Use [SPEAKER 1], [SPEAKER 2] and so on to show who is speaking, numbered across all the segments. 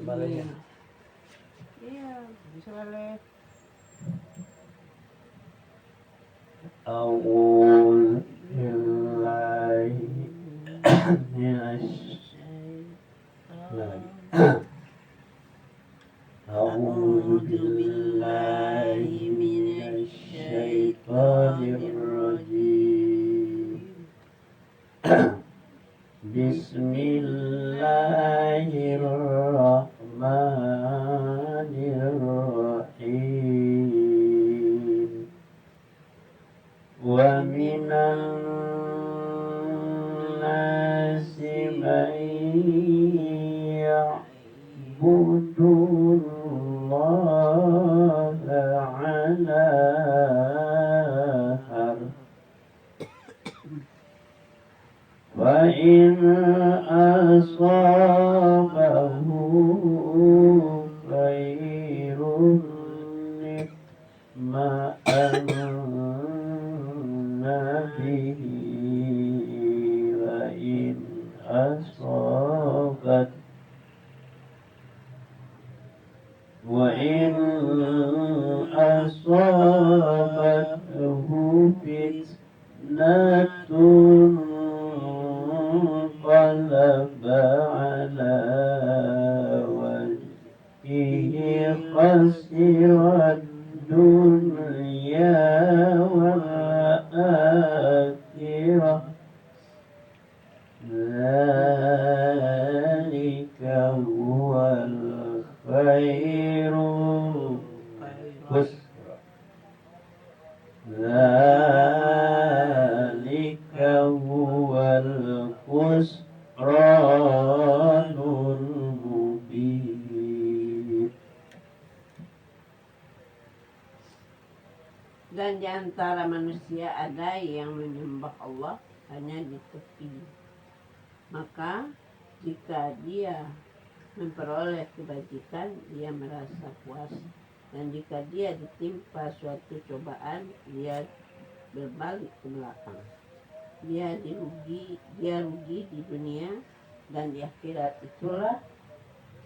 [SPEAKER 1] Sebaliknya.
[SPEAKER 2] Iya, bisa balik.
[SPEAKER 3] أعوذ بالله من أعوذ بالله من الشيطان الرجيم بسم الله الرحمن الرحيم ومن الناس من يعبد الله على حرف وإن أصابه خير اطمأن به وإن أصابته فتنة انقلب على وجهه خسر الدنيا والآخرة ذلك هو الخير الخسر ذلك هو الخسران المبين.
[SPEAKER 2] Dan di antara manusia ada yang menyembah Allah hanya di tepi. Maka jika dia memperoleh kebajikan, dia merasa puas. Dan jika dia ditimpa suatu cobaan, dia berbalik ke belakang. Dia rugi di dunia, dan di akhirat itulah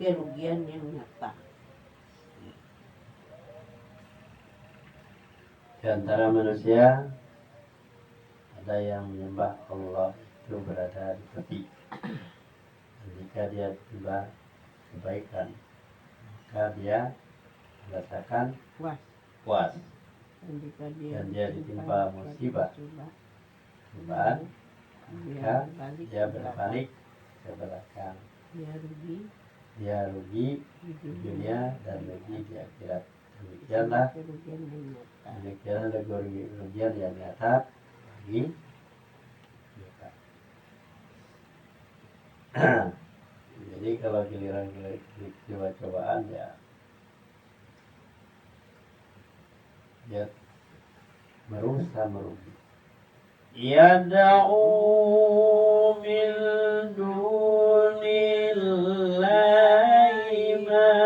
[SPEAKER 2] kerugian yang nyata.
[SPEAKER 3] Di antara manusia ada yang menyembah Allah itu berada di tepi. Dan jika dia tiba kebaikan, maka dia merasakan puas.
[SPEAKER 2] Dan jika
[SPEAKER 3] dan dia ditimpa musibah cobaan, maka dia berbalik ke belakang. Dia rugi di dunia dan rugi di akhirat. Demikianlah kerugian yang nyata bagi kita. Jadi kalau giliran cobaan ya dia merusak merugi. Yad'u min dunillahi ma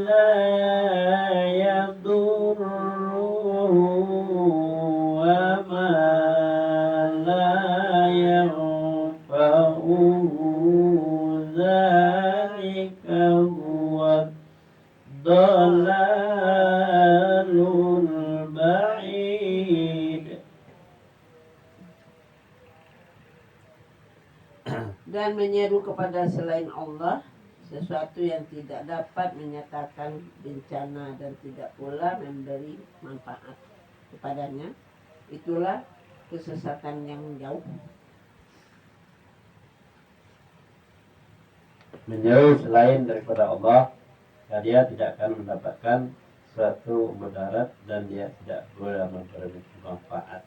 [SPEAKER 3] la yadurruhu wa ma la yanfa'uhu dzalika huwa dhalalul ba'id.
[SPEAKER 2] Dan menyeru kepada selain Allah sesuatu yang tidak dapat menyatakan bencana dan tidak pula memberi manfaat kepadanya, itulah kesesatan yang jauh.
[SPEAKER 3] Menyeru selain daripada Allah, dia tidak akan mendapatkan suatu mudarat dan dia tidak boleh memberi manfaat.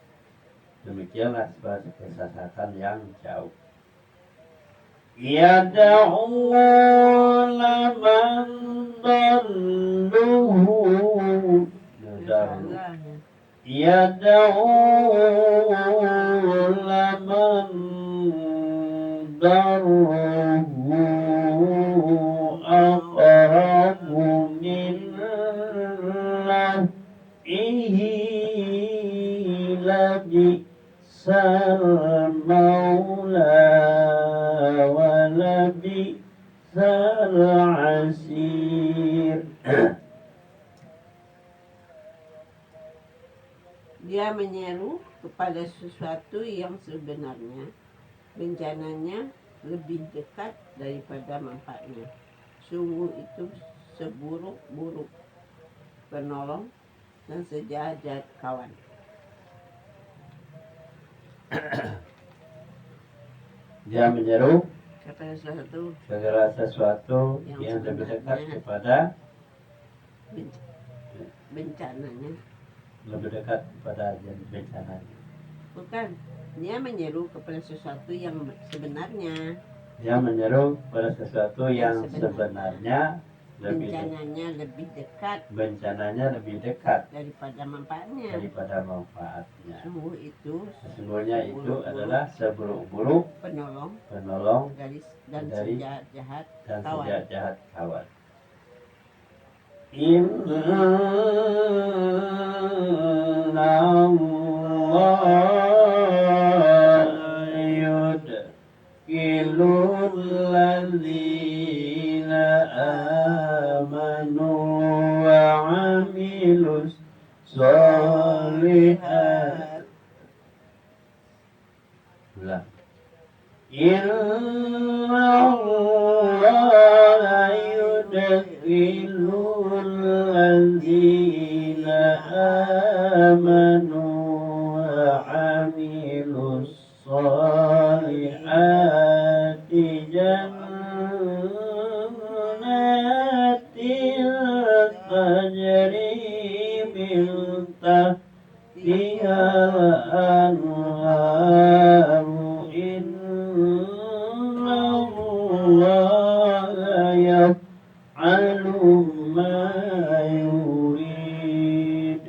[SPEAKER 3] Demikianlah sebuah kesesatan yang jauh. Yad'u laman dalluhu Yad'u laman darruhu aqrabu min naf'ihi labisal maula wa labisal عسير.
[SPEAKER 2] Dia menyeru kepada sesuatu yang sebenarnya bencananya lebih dekat daripada manfaatnya. Sungguh itu seburuk-buruk penolong dan sejahat-jahat kawan.
[SPEAKER 3] Dia menyeru
[SPEAKER 2] Kepada sesuatu
[SPEAKER 3] segala sesuatu
[SPEAKER 2] yang
[SPEAKER 3] yang lebih dekat
[SPEAKER 2] sebenarnya
[SPEAKER 3] kepada
[SPEAKER 2] bencananya.
[SPEAKER 3] lebih dekat kepada bencana.
[SPEAKER 2] Bukan. Dia menyeru kepada sesuatu yang sebenarnya.
[SPEAKER 3] Dia menyeru pada sesuatu yang
[SPEAKER 2] Yang
[SPEAKER 3] sebenarnya
[SPEAKER 2] bencananya lebih dekat daripada manfaatnya.
[SPEAKER 3] Sesungguhnya itu adalah seburuk-buruk penolong
[SPEAKER 2] dan
[SPEAKER 3] dari
[SPEAKER 2] sejahat-jahat
[SPEAKER 3] kawan. Inna Allah yudkhilul ladzina amanu wa amilus sholihat. Inna Allah yudkhilul ladzina amanu wa amilus sholihati jannatin tajri min tahtihal anharu. Inna Allah yaf'alu ma yurid.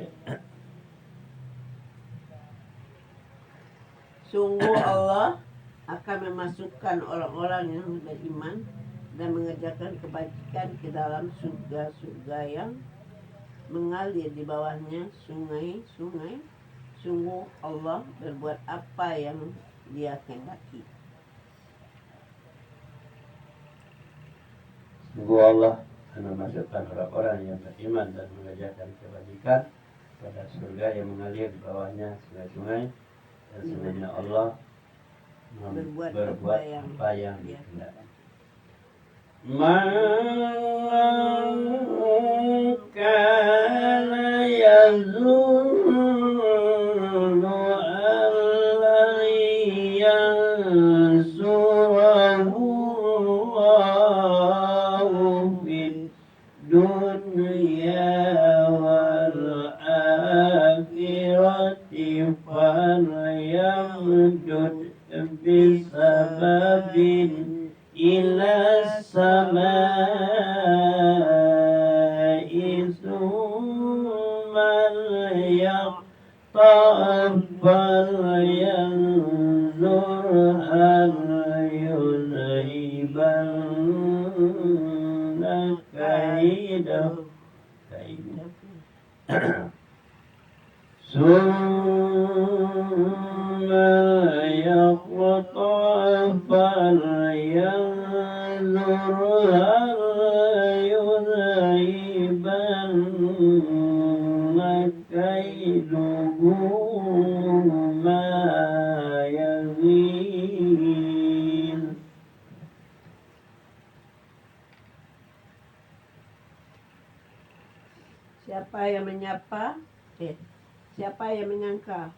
[SPEAKER 2] Sungguh Allah akan memasukkan orang-orang yang beriman dan mengerjakan kebajikan ke dalam surga-surga yang mengalir di bawahnya sungai-sungai. Sungguh Allah berbuat apa yang Dia kehendaki.
[SPEAKER 3] Sungguh Allah akan memasukkan orang-orang yang beriman dan mengerjakan kebajikan pada surga yang mengalir di bawahnya sungai-sungai. Dan sungguhnya Allah berbuat apa yang dikehendaki. Man kana yazunnu an yansurahu Allahu fid dunya wal akhirati falyamdud bisababin ila samai thumma falyanzur hal yuzhibanna kaidahu. Summa yaqta falyanzur hal yuzhibanna kaiduhu ma yazin.
[SPEAKER 2] Siapa yang menyangka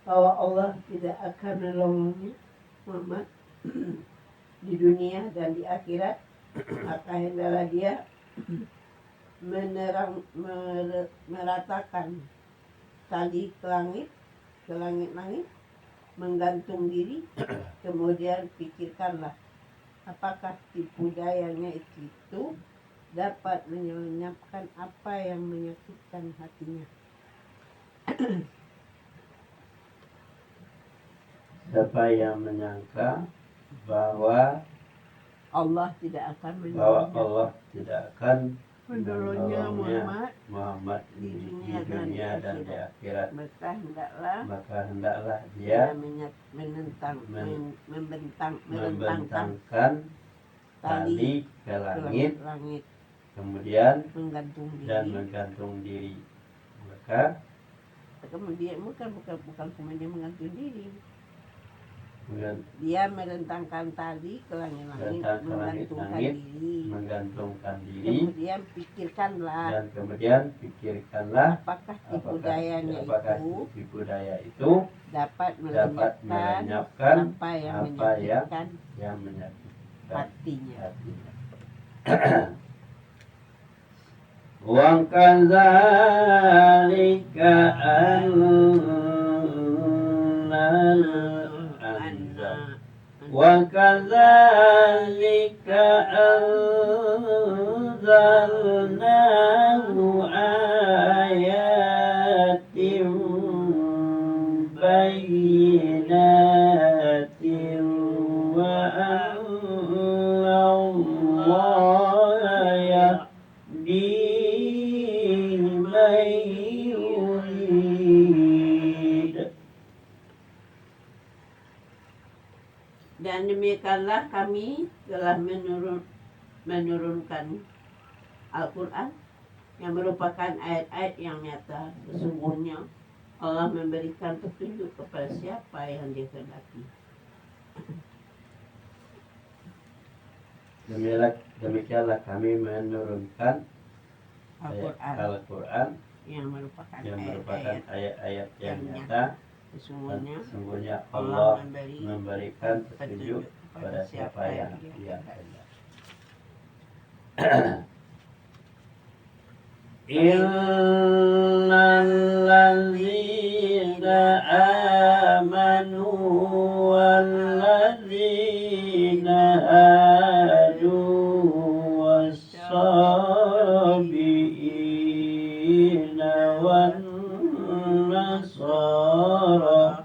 [SPEAKER 2] bahwa Allah tidak akan menolong Muhammad di dunia dan di akhirat, maka hendaklah dia meratakan tali ke langit-langit, menggantung diri, kemudian pikirkanlah apakah tipu dayanya itu dapat menyelamatkan apa yang menyakitkan hatinya.
[SPEAKER 3] Siapa yang menyangka bahwa
[SPEAKER 2] Allah tidak akan menolongnya
[SPEAKER 3] Muhammad di dunia dan di akhirat,
[SPEAKER 2] maka hendaklah
[SPEAKER 3] dia
[SPEAKER 2] membentangkan
[SPEAKER 3] tali ke
[SPEAKER 2] ke
[SPEAKER 3] langit,
[SPEAKER 2] langit
[SPEAKER 3] kemudian
[SPEAKER 2] menggantung
[SPEAKER 3] dan
[SPEAKER 2] diri.
[SPEAKER 3] menggantung diri. Maka
[SPEAKER 2] Kemudian bukan kemudian menggantung diri.
[SPEAKER 3] menggan-
[SPEAKER 2] Dia merentangkan tali ke langit-langit,
[SPEAKER 3] Merentangkan
[SPEAKER 2] menggantungkan
[SPEAKER 3] langit-langit,
[SPEAKER 2] diri.
[SPEAKER 3] menggantungkan diri,
[SPEAKER 2] Kemudian pikirkanlah
[SPEAKER 3] dan kemudian pikirkanlah
[SPEAKER 2] apakah tipu dayanya
[SPEAKER 3] apakah
[SPEAKER 2] itu
[SPEAKER 3] tipu daya itu
[SPEAKER 2] dapat
[SPEAKER 3] dapat
[SPEAKER 2] melenyapkan
[SPEAKER 3] melenyapkan
[SPEAKER 2] apa yang
[SPEAKER 3] apa
[SPEAKER 2] menyakitkan
[SPEAKER 3] yang menyakitkan
[SPEAKER 2] hatinya.
[SPEAKER 3] hatinya. Wa kadzalika wa kadzalika anzalnahu ayatin bayyinatin wa anna Allaha yahdi man yurid.
[SPEAKER 2] Dan demikianlah kami telah menurunkan Al-Quran yang merupakan ayat-ayat yang nyata. Sesungguhnya Allah memberikan petunjuk kepada siapa yang Dia kehendaki.
[SPEAKER 3] Demikianlah kami menurunkan Al-Quran
[SPEAKER 2] yang merupakan
[SPEAKER 3] ayat-ayat yang nyata.
[SPEAKER 2] Sesungguhnya
[SPEAKER 3] Allah memberikan petunjuk kepada siapa yang Dia kehendaki. Innal ladzina amanu wal ladzina hadu was-sabiina wan nasara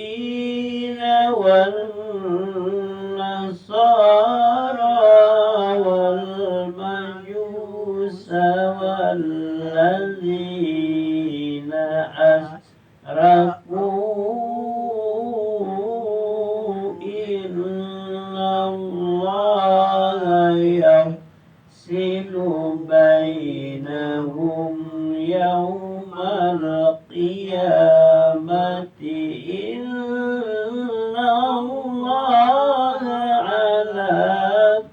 [SPEAKER 3] was-sabiina wan nasara wal majusa wal ladzina asraku innallaha yafsilu bainahum yawmal qiyamati innallaha ala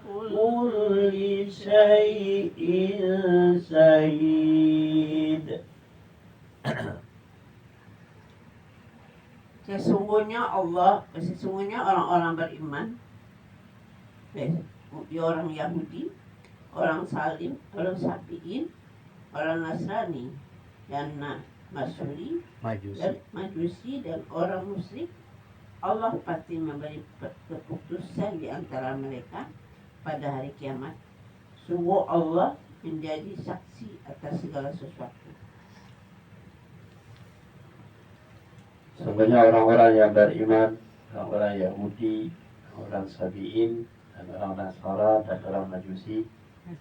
[SPEAKER 3] kulli syai'in syahid.
[SPEAKER 2] Sesungguhnya orang-orang beriman, orang Yahudi, orang Salim, orang Sabi'in, orang Nasrani, dan Masyuri, dan Majusi, dan orang musyrik, Allah pasti memberi keputusan di antara mereka pada hari kiamat. Sungguh Allah menjadi saksi atas segala sesuatu.
[SPEAKER 3] Sungguhnya orang-orang yang beriman, orang Yahudi, orang Sabi'in, dan orang Nasara, dan orang Majusi,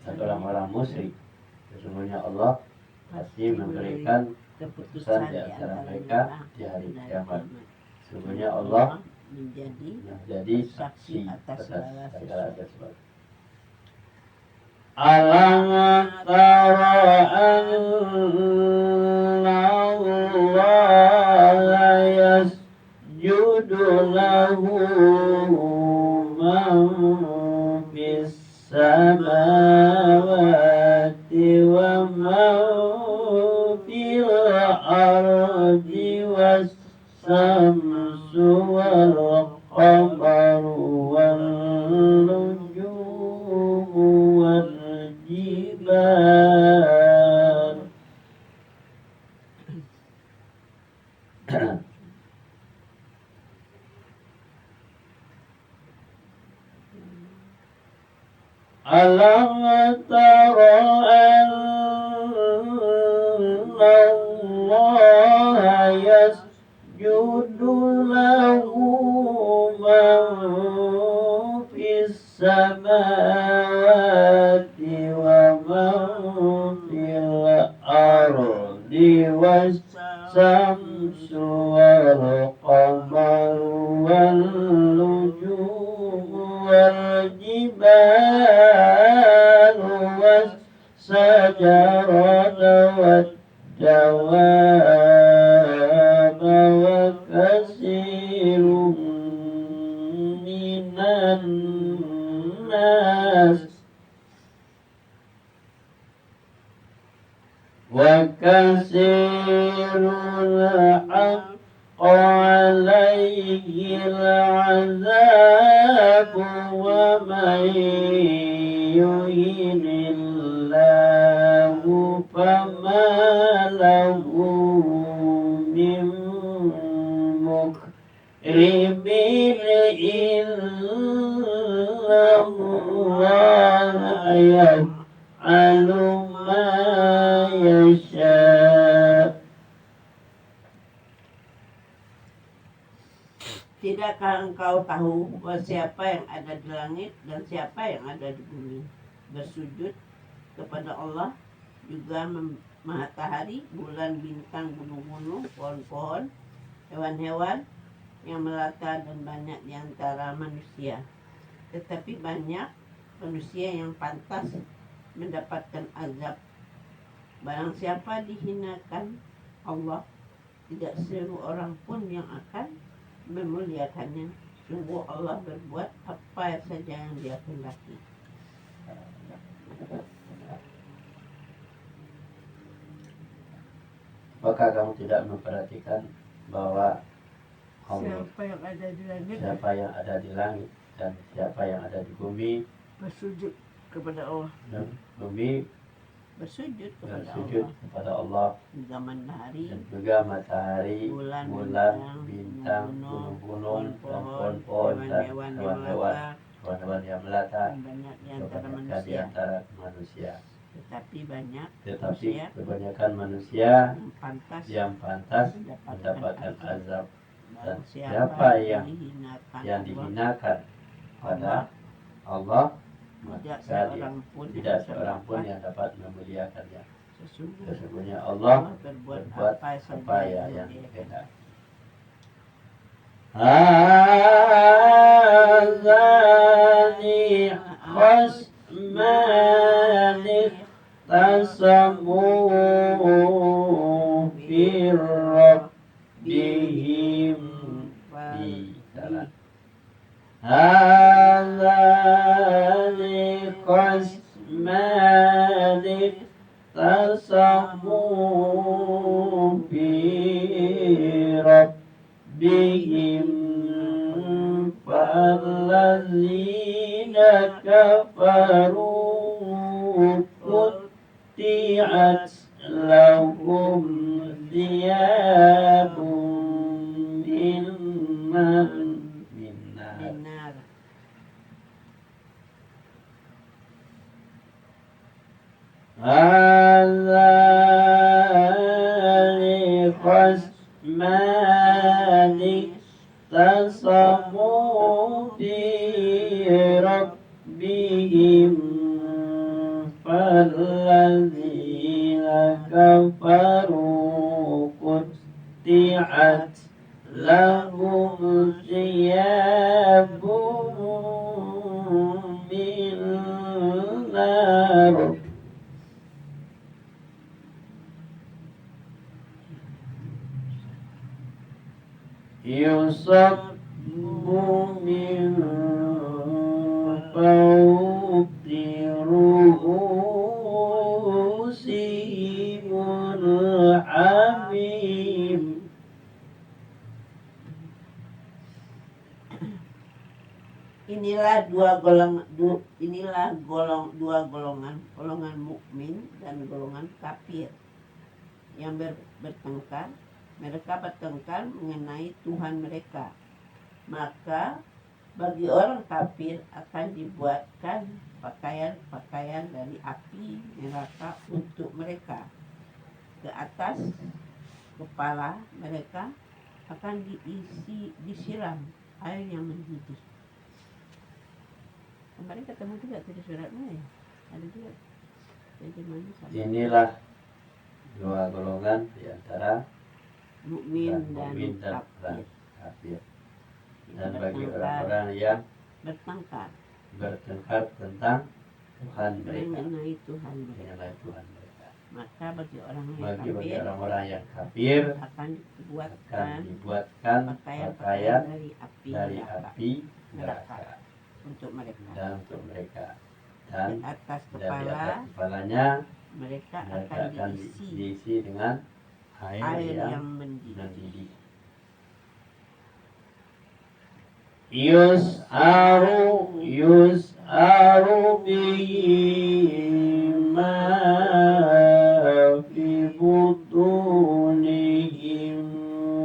[SPEAKER 3] dan orang-orang musyrik, sesungguhnya Allah pasti memberikan keputusan di antara mereka di hari kiamat. Sesungguhnya Allah menjadi saksi atas segala sesuatu. Alam tara anna Allah yasjudu lahu man fis samawati wa man fil ardi was samsu wal qamaru wal nujumu wal jibal. Alam tara anna Allah yasjudu lahu man fis samawati wa man fil ardi was samsu wal qamaru wal والجبال والشجر والدواب وكثير من الناس حق عليه العذاب ومن يهن الله فما له من مكرم إلا الله يفعل ما يشاء.
[SPEAKER 2] Tidakkah engkau tahu bahwa siapa yang ada di langit dan siapa yang ada di bumi bersujud kepada Allah, juga matahari, bulan, bintang, gunung-gunung, pohon-pohon, hewan-hewan yang melata, dan banyak di antara manusia. Tetapi banyak manusia yang pantas mendapatkan azab. Barang siapa dihinakan Allah, tidak seru orang pun yang akan memuliakannya. Sungguh Allah berbuat apa saja yang Dia kehendaki.
[SPEAKER 3] Apakah kamu tidak memperhatikan bahwa Allah,
[SPEAKER 2] Siapa yang ada di langit,
[SPEAKER 3] siapa yang ada di langit dan siapa yang ada di bumi
[SPEAKER 2] bersujud kepada Allah,
[SPEAKER 3] dan bumi
[SPEAKER 2] bersujud kepada
[SPEAKER 3] bersujud
[SPEAKER 2] Allah,
[SPEAKER 3] kepada Allah,
[SPEAKER 2] juga matahari,
[SPEAKER 3] dan juga matahari,
[SPEAKER 2] bulan,
[SPEAKER 3] bintang, gunung-gunung, dan pohon-pohon, dan hewan-hewan yang melata,
[SPEAKER 2] dan banyak di antara
[SPEAKER 3] kebanyakan di
[SPEAKER 2] manusia.
[SPEAKER 3] antara manusia.
[SPEAKER 2] Tetapi banyak
[SPEAKER 3] Tetapi
[SPEAKER 2] manusia
[SPEAKER 3] kebanyakan manusia
[SPEAKER 2] yang pantas
[SPEAKER 3] yang pantas mendapatkan azab. Dan
[SPEAKER 2] siapa
[SPEAKER 3] yang
[SPEAKER 2] dihinakan
[SPEAKER 3] dihinakan pada Allah,
[SPEAKER 2] tidak
[SPEAKER 3] maka tidak seorang pun yang dapat memuliakannya. Sesungguhnya Allah berbuat apa yang dikehendaki. Hadzani khasmani tasamu fi rabbihim bi salat. Hadzani khasmani tasamu fi rabbihim falladzina kafaru qutti'at lahum thiyabun min nar. Hadzani khasmani tasamu fi rabbihim falladzina kafaru qutti'at lahum thiyabun min nar. Yusabbu min fawqi ru'usihimul hamim.
[SPEAKER 2] Inilah dua golongan mukmin dan golongan kafir yang bertengkar. Mereka bertengkar mengenai Tuhan mereka. Maka bagi orang kafir akan dibuatkan pakaian-pakaian dari api neraka untuk mereka. Ke atas kepala mereka akan disiram air yang mendidih. Kemarin ketemu juga di suratnya ya, ada juga.
[SPEAKER 3] Inilah dua golongan di antara
[SPEAKER 2] mukmin dan
[SPEAKER 3] kafir. Dan bagi orang-orang yang
[SPEAKER 2] bertengkar
[SPEAKER 3] bertengkar tentang Tuhan mereka,
[SPEAKER 2] mengenai Tuhan mereka.
[SPEAKER 3] mengenai Tuhan mereka.
[SPEAKER 2] Maka bagi orang yang
[SPEAKER 3] Bagi
[SPEAKER 2] kafir
[SPEAKER 3] orang-orang yang kafir
[SPEAKER 2] akan
[SPEAKER 3] akan
[SPEAKER 2] dibuatkan
[SPEAKER 3] dibuatkan pakaian
[SPEAKER 2] dari api
[SPEAKER 3] dari
[SPEAKER 2] neraka
[SPEAKER 3] api neraka
[SPEAKER 2] untuk mereka.
[SPEAKER 3] dan untuk mereka,
[SPEAKER 2] Di
[SPEAKER 3] dan
[SPEAKER 2] atas
[SPEAKER 3] di atas
[SPEAKER 2] kepala
[SPEAKER 3] kepalanya
[SPEAKER 2] mereka
[SPEAKER 3] mereka
[SPEAKER 2] akan
[SPEAKER 3] akan
[SPEAKER 2] diisi
[SPEAKER 3] diisi dengan air yang
[SPEAKER 2] mendidih.
[SPEAKER 3] mendidih. Yus'aru bihi ma fi butunihim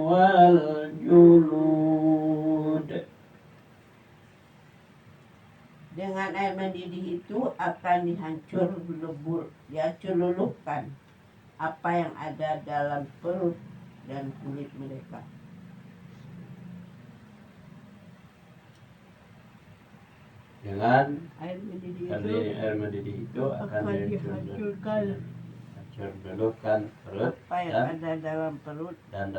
[SPEAKER 3] wal julud.
[SPEAKER 2] Dengan air mendidih itu akan dihancur luluhkan apa yang ada dalam perut dan kulit mereka.
[SPEAKER 3] Dengan
[SPEAKER 2] Air mendidih
[SPEAKER 3] air mendidih itu akan
[SPEAKER 2] dihancurkan
[SPEAKER 3] hancur luluhkan perut
[SPEAKER 2] apa yang ada dalam perut
[SPEAKER 3] dan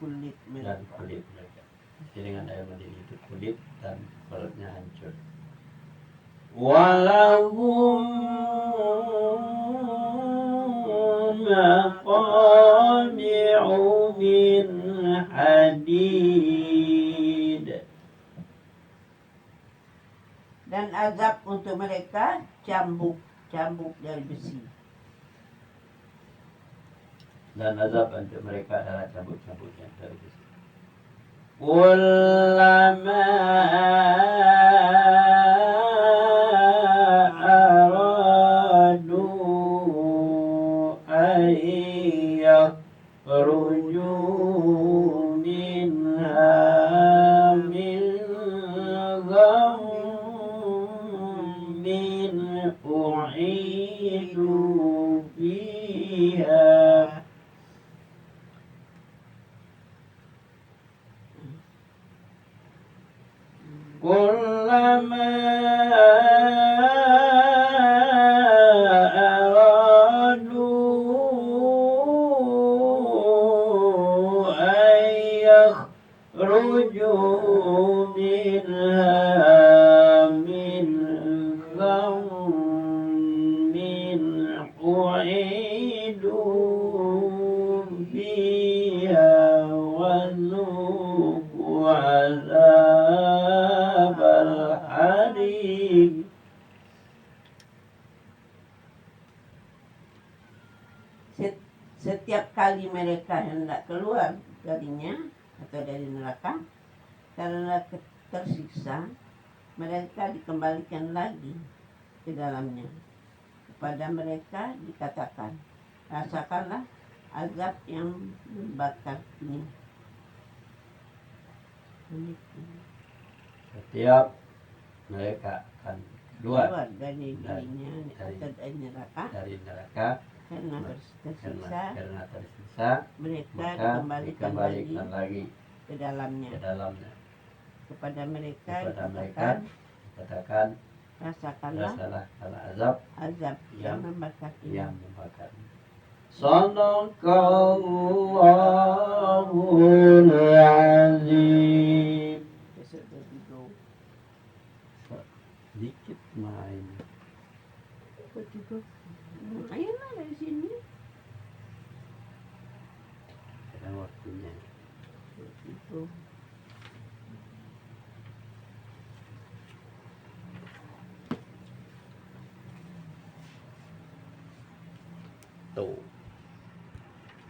[SPEAKER 2] kulit mereka.
[SPEAKER 3] kulit mereka. Jadi dengan air mendidih itu kulit dan perutnya hancur. Walahum maqami'u min hadid.
[SPEAKER 2] Dan azab untuk mereka cambuk dari besi.
[SPEAKER 3] Dan azab untuk mereka adalah cambuk-cambuknya dari besi. Kullama aradu an yakhruju minha min ghammin u'idu fiha. Kullama aradu an yakhruju minha min ghammin u'idu fiha wa dhuqu azabal hariq.
[SPEAKER 2] Setiap kali mereka hendak keluar darinya atau dari neraka karena tersiksa, mereka dikembalikan lagi ke dalamnya. Kepada mereka dikatakan, rasakanlah azab yang membakar ini.
[SPEAKER 3] Setiap mereka akan keluar
[SPEAKER 2] dari dirinya atau dari neraka karena
[SPEAKER 3] tersiksa,
[SPEAKER 2] mereka
[SPEAKER 3] maka
[SPEAKER 2] dikembalikan
[SPEAKER 3] lagi
[SPEAKER 2] ke dalamnya. Kepada mereka
[SPEAKER 3] dikatakan
[SPEAKER 2] rasakanlah azab yang membakar ini.
[SPEAKER 3] Sadaqallahul azim. Dikit main.
[SPEAKER 2] Ayolah dari sini.
[SPEAKER 3] Sekarang waktunya. Tuh.